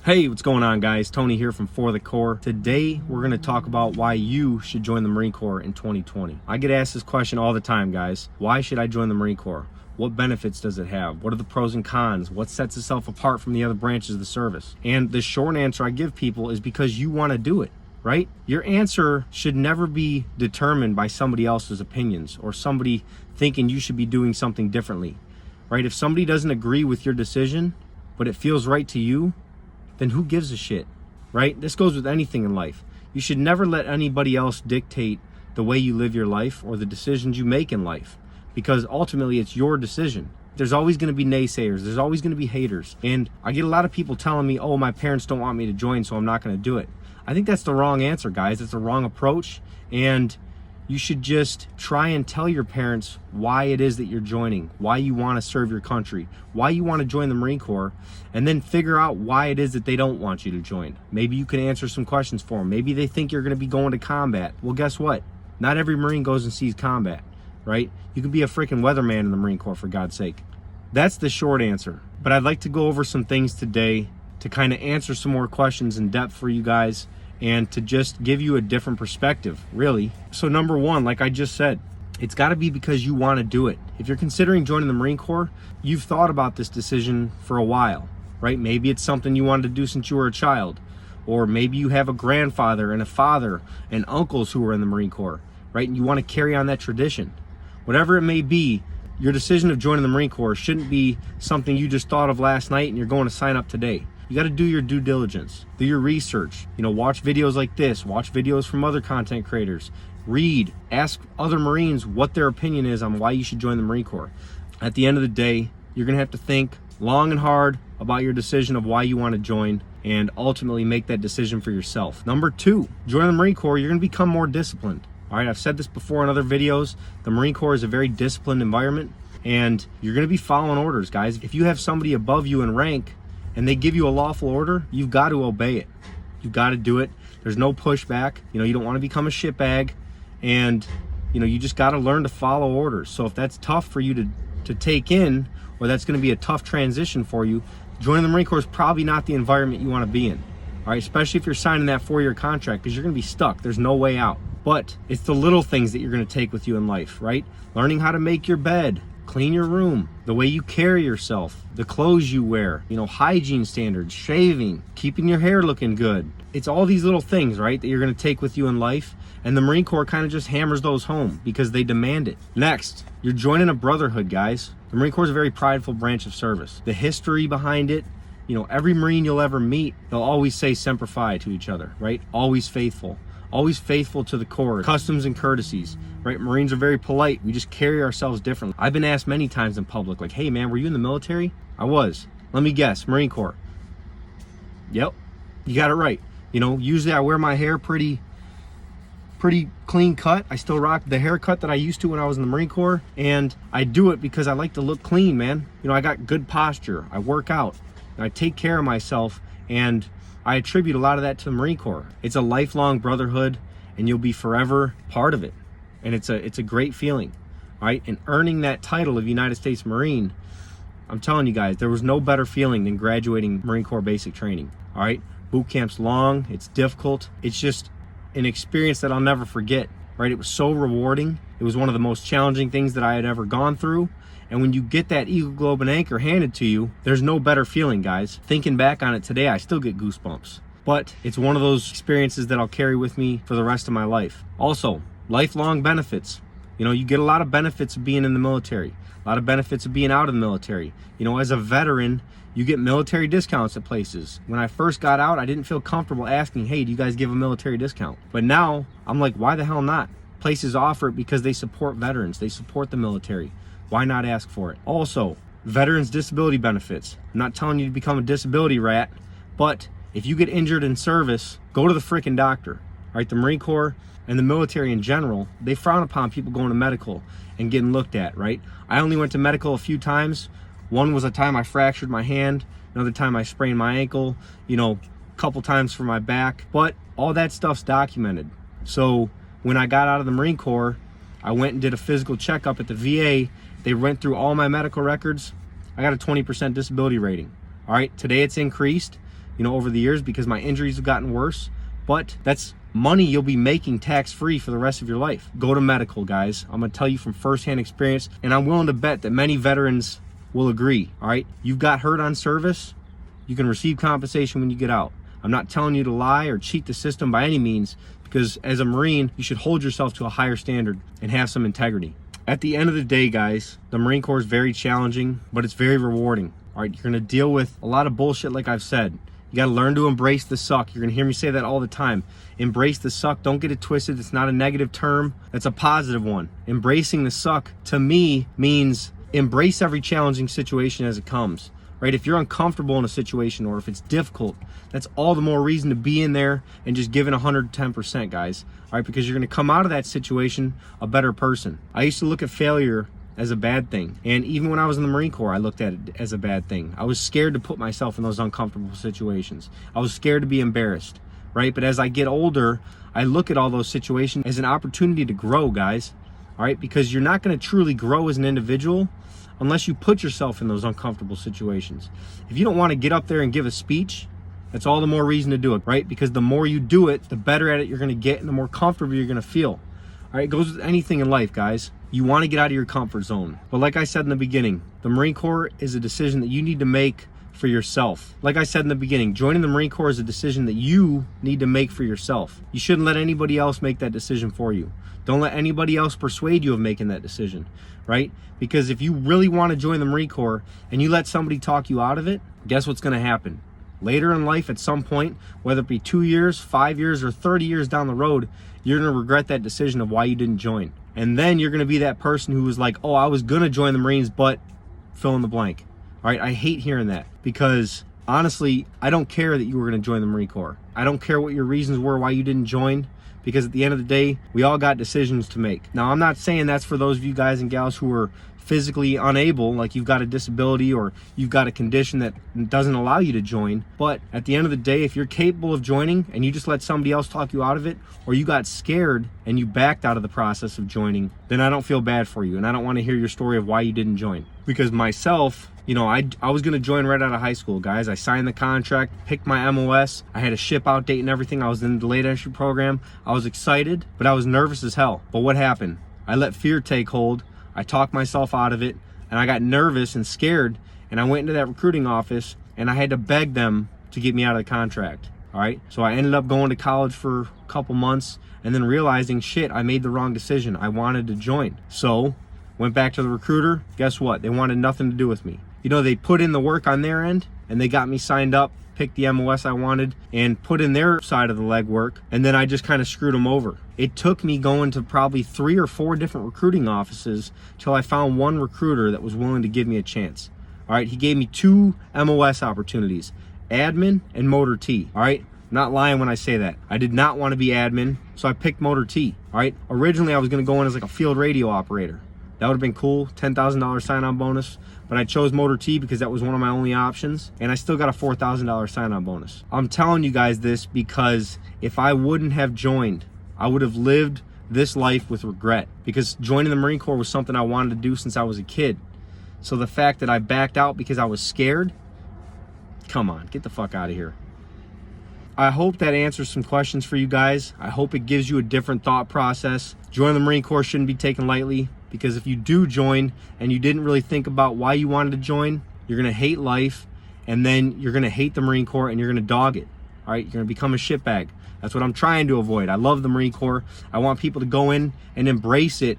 Hey, what's going on, guys? Tony here from For the Corps. Today, we're going to talk about why you should join the Marine Corps in 2020. I get asked this question all the time, guys. Why should I join the Marine Corps? What benefits does it have? What are the pros and cons? What sets itself apart from the other branches of the service? And the short answer I give people is because you want to do it, right? Your answer should never be determined by somebody else's opinions or somebody thinking you should be doing something differently, right? If somebody doesn't agree with your decision, but it feels right to you, then who gives a shit, right? This goes with anything in life. You should never let anybody else dictate the way you live your life or the decisions you make in life, because ultimately it's your decision. There's always going to be naysayers. There's always going to be haters. And I get a lot of people telling me, oh, my parents don't want me to join, so I'm not going to do it. I think that's the wrong answer, guys. It's the wrong approach. And you should just try and tell your parents why it is that you're joining, why you want to serve your country, why you want to join the Marine Corps, and then figure out why it is that they don't want you to join. Maybe you can answer some questions for them. Maybe they think you're going to be going to combat. Well, guess what? Not every Marine goes and sees combat, right? You can be a freaking weatherman in the Marine Corps, for God's sake. That's the short answer. But I'd like to go over some things today to kind of answer some more questions in depth for you guys, and to just give you a different perspective, really. So number one, like I just said, it's got to be because you want to do it. If you're considering joining the Marine Corps, you've thought about this decision for a while, right? Maybe it's something you wanted to do since you were a child, or maybe you have a grandfather and a father and uncles who were in the Marine Corps, right? And you want to carry on that tradition. Whatever it may be, your decision of joining the Marine Corps shouldn't be something you just thought of last night and you're going to sign up today. You got to do your due diligence, do your research, watch videos like this, watch videos from other content creators, read, ask other Marines what their opinion is on why you should join the Marine Corps. At the end of the day, you're going to have to think long and hard about your decision of why you want to join and ultimately make that decision for yourself. Number two, join the Marine Corps, you're going to become more disciplined. All right, I've said this before in other videos. The Marine Corps is a very disciplined environment and you're going to be following orders, guys. If you have somebody above you in rank and they give you a lawful order, you've got to obey it. You've got to do it. There's no pushback. You don't want to become a shitbag, and you just got to learn to follow orders. So if that's tough for you to take in, or that's going to be a tough transition for you, joining the Marine Corps is probably not the environment you want to be in. All right, especially if you're signing that 4-year contract, because you're going to be stuck. There's no way out. But it's the little things that you're going to take with you in life, right? Learning how to make your bed, clean your room, the way you carry yourself, the clothes you wear, hygiene standards, shaving, keeping your hair looking good. It's all these little things, right, that you're going to take with you in life. And the Marine Corps kind of just hammers those home because they demand it. Next, you're joining a brotherhood, guys. The Marine Corps is a very prideful branch of service. The history behind it, every Marine you'll ever meet, they'll always say Semper Fi to each other, right? Always faithful to the Corps, customs and courtesies, right? Marines are very polite. We just carry ourselves differently. I've been asked many times in public, like, hey man, were you in the military? I was. Let me guess, Marine Corps. Yep, you got it right. Usually I wear my hair pretty clean cut. I still rock the haircut that I used to when I was in the Marine Corps, and I do it because I like to look clean, man. I got good posture. I work out. I take care of myself, and I attribute a lot of that to the Marine Corps. It's a lifelong brotherhood, and you'll be forever part of it. And it's a great feeling, right? And earning that title of United States Marine, I'm telling you guys, there was no better feeling than graduating Marine Corps basic training, all right? Boot camp's long, it's difficult. It's just an experience that I'll never forget, right? It was so rewarding. It was one of the most challenging things that I had ever gone through. And when you get that Eagle Globe and Anchor handed to you, there's no better feeling, guys. Thinking back on it today, I still get goosebumps. But it's one of those experiences that I'll carry with me for the rest of my life. Also, lifelong benefits. You get a lot of benefits of being in the military, a lot of benefits of being out of the military. As a veteran, you get military discounts at places. When I first got out, I didn't feel comfortable asking, hey, do you guys give a military discount? But now I'm like, why the hell not? Places offer it because they support veterans, they support the military. Why not ask for it? Also, veterans disability benefits. I'm not telling you to become a disability rat, but if you get injured in service, go to the freaking doctor. All right, the Marine Corps and the military in general, they frown upon people going to medical and getting looked at, right? I only went to medical a few times. One was a time I fractured my hand, another time I sprained my ankle, a couple times for my back, but all that stuff's documented. So when I got out of the Marine Corps, I went and did a physical checkup at the VA. They went through all my medical records. I got a 20% disability rating. All right, today it's increased. over the years because my injuries have gotten worse. But that's money you'll be making tax-free for the rest of your life. Go to medical, guys. I'm gonna tell you from firsthand experience, and I'm willing to bet that many veterans will agree, all right? You've got hurt on service, you can receive compensation when you get out. I'm not telling you to lie or cheat the system by any means, because as a Marine, you should hold yourself to a higher standard and have some integrity. At the end of the day, guys, the Marine Corps is very challenging, but it's very rewarding, all right? You're gonna deal with a lot of bullshit, like I've said. You got to learn to embrace the suck. You're going to hear me say that all the time. Embrace the suck. Don't get it twisted. It's not a negative term. That's a positive one. Embracing the suck, to me, means embrace every challenging situation as it comes, right? If you're uncomfortable in a situation or if it's difficult, that's all the more reason to be in there and just give it 110%, guys, all right? Because you're going to come out of that situation a better person. I used to look at failure as a bad thing. And even when I was in the Marine Corps, I looked at it as a bad thing. I was scared to put myself in those uncomfortable situations. I was scared to be embarrassed, right? But as I get older, I look at all those situations as an opportunity to grow, guys, all right? Because you're not going to truly grow as an individual unless you put yourself in those uncomfortable situations. If you don't want to get up there and give a speech, that's all the more reason to do it, right? Because the more you do it, the better at it you're going to get and the more comfortable you're going to feel. All right, it goes with anything in life, guys. You want to get out of your comfort zone. But like I said in the beginning, the Marine Corps is a decision that you need to make for yourself. Like I said in the beginning, joining the Marine Corps is a decision that you need to make for yourself. You shouldn't let anybody else make that decision for you. Don't let anybody else persuade you of making that decision, right? Because if you really want to join the Marine Corps and you let somebody talk you out of it, guess what's going to happen? Later in life, at some point, whether it be 2 years, 5 years, or 30 years down the road, you're going to regret that decision of why you didn't join. And then you're going to be that person who was like, oh, I was going to join the Marines, but fill in the blank. All right, I hate hearing that because honestly, I don't care that you were going to join the Marine Corps. I don't care what your reasons were why you didn't join, because at the end of the day, we all got decisions to make. Now, I'm not saying that's for those of you guys and gals who are physically unable, like you've got a disability or you've got a condition that doesn't allow you to join. But at the end of the day, if you're capable of joining and you just let somebody else talk you out of it, or you got scared and you backed out of the process of joining, then I don't feel bad for you. And I don't want to hear your story of why you didn't join. Because myself, I was going to join right out of high school, guys. I signed the contract, picked my MOS. I had a ship out date and everything. I was in the delayed entry program. I was excited, but I was nervous as hell. But what happened? I let fear take hold. I talked myself out of it, and I got nervous and scared, and I went into that recruiting office, and I had to beg them to get me out of the contract, all right? So I ended up going to college for a couple months, and then realizing, shit, I made the wrong decision. I wanted to join. So went back to the recruiter. Guess what? They wanted nothing to do with me. They put in the work on their end, and they got me signed up, picked the MOS I wanted, and put in their side of the legwork, and then I just kind of screwed them over. It took me going to probably 3 or 4 different recruiting offices till I found one recruiter that was willing to give me a chance. All right, he gave me 2 MOS opportunities, admin and motor T. All right, I'm not lying when I say that. I did not want to be admin, so I picked motor T. All right, originally I was going to go in as like a field radio operator. That would have been cool, $10,000 sign-on bonus, but I chose motor T because that was one of my only options, and I still got a $4,000 sign-on bonus. I'm telling you guys this because if I wouldn't have joined, I would have lived this life with regret, because joining the Marine Corps was something I wanted to do since I was a kid. So the fact that I backed out because I was scared, come on, get the fuck out of here. I hope that answers some questions for you guys. I hope it gives you a different thought process. Joining the Marine Corps shouldn't be taken lightly, because if you do join and you didn't really think about why you wanted to join, you're going to hate life, and then you're going to hate the Marine Corps and you're going to dog it. All right, you're going to become a shitbag. That's what I'm trying to avoid. I love the Marine Corps. I want people to go in and embrace it